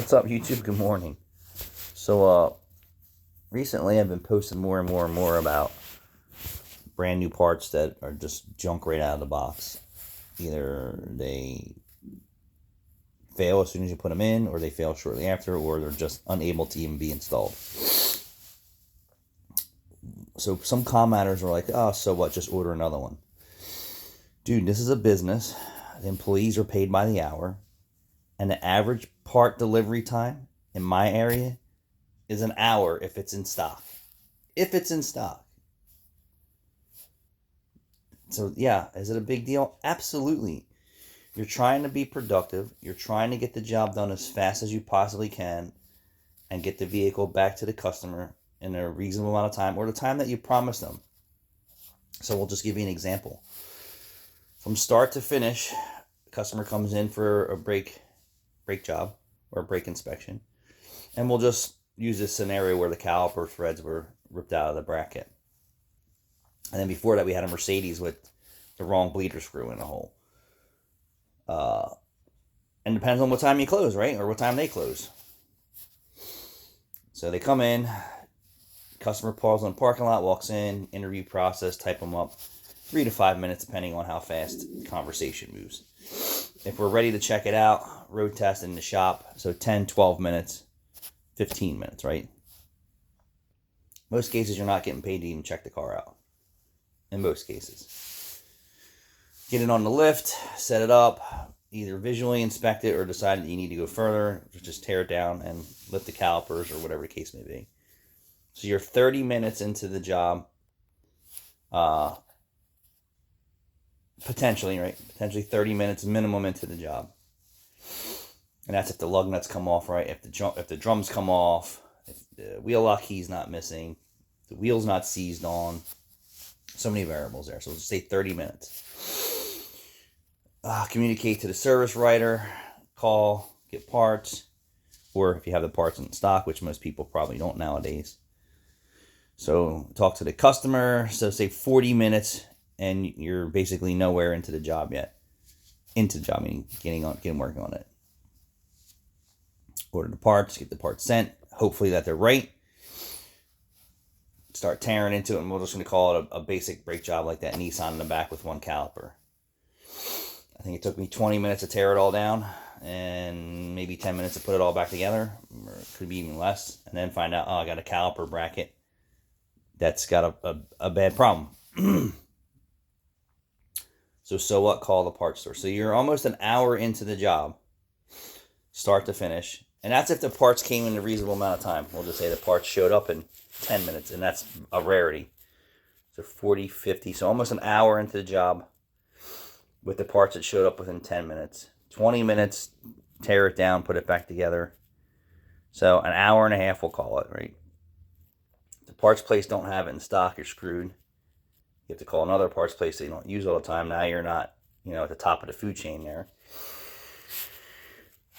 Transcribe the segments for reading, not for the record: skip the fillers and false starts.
What's up, YouTube? Good morning. Recently I've been posting more and more about brand new parts that are just junk right out of the box. Either they fail as soon as you put them in, or they fail shortly after, or they're just unable to even be installed. So some commenters are like, oh, so what? Just order another one. Dude, this is a business. The employees are paid by the hour. And the average part delivery time in my area is an hour if it's in stock. If it's in stock. So yeah, is it a big deal? Absolutely. You're trying to be productive. You're trying to get the job done as fast as you possibly can and get the vehicle back to the customer in a reasonable amount of time, or the time that you promised them. So we'll just give you an example. From start to finish, the customer comes in for a brake job or a brake inspection. And we'll just use this scenario where the caliper threads were ripped out of the bracket. And then before that, we had a Mercedes with the wrong bleeder screw in the hole. And depends on what time you close, right? Or what time they close. So they come in, customer pulls in the parking lot, walks in, interview process, type them up. 3 to 5 minutes, depending on how fast the conversation moves. If we're ready to check it out, road test in the shop, so 10, 12 minutes, 15 minutes, right? Most cases, you're not getting paid to even check the car out. In most cases. Get it on the lift, set it up, either visually inspect it or decide that you need to go further, just tear it down and lift the calipers or whatever the case may be. So you're 30 minutes into the job, potentially 30 minutes minimum into the job. And that's if the lug nuts come off right, if the drums come off, if the wheel lock key's not missing, the wheel's not seized on. So many variables there. So let's say 30 minutes. Communicate to the service writer, call, get parts, or if you have the parts in stock, which most people probably don't nowadays. So talk to the customer. So say 40 minutes, and you're basically nowhere into the job yet. Into the job, meaning getting working on it. Order the parts, get the parts sent. Hopefully that they're right. Start tearing into it, and we're just going to call it a basic brake job like that Nissan in the back with one caliper. I think it took me 20 minutes to tear it all down, and maybe 10 minutes to put it all back together, or it could be even less, and then find out, I got a caliper bracket that's got a bad problem. So what? Call the parts store. So you're almost an hour into the job, start to finish. And that's if the parts came in a reasonable amount of time. We'll just say the parts showed up in 10 minutes, and that's a rarity. So 40, 50, so almost an hour into the job with the parts that showed up within 10 minutes. 20 minutes, tear it down, put it back together. So an hour and a half, we'll call it, right? If the parts place don't have it in stock, you're screwed. You have to call another parts place that you don't use all the time. Now you're not, at the top of the food chain there.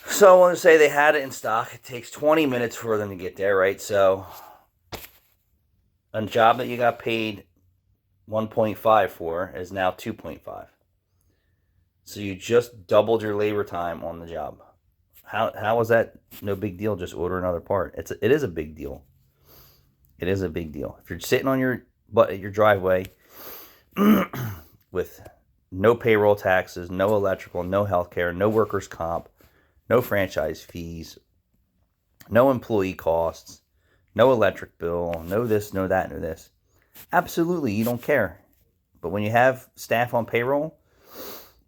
So let's say they had it in stock. It takes 20 minutes for them to get there, right? So a job that you got paid 1.5 for is now 2.5. So you just doubled your labor time on the job. How is that no big deal? Just order another part. It is a big deal. It is a big deal. If you're sitting on your butt at your driveway with no payroll taxes, no electrical, no healthcare, no workers' comp, no franchise fees, no employee costs, no electric bill, no this, no that, no this. Absolutely, you don't care. But when you have staff on payroll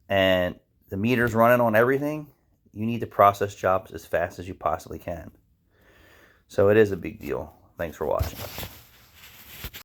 and the meter's running on everything, you need to process jobs as fast as you possibly can. So it is a big deal. Thanks for watching.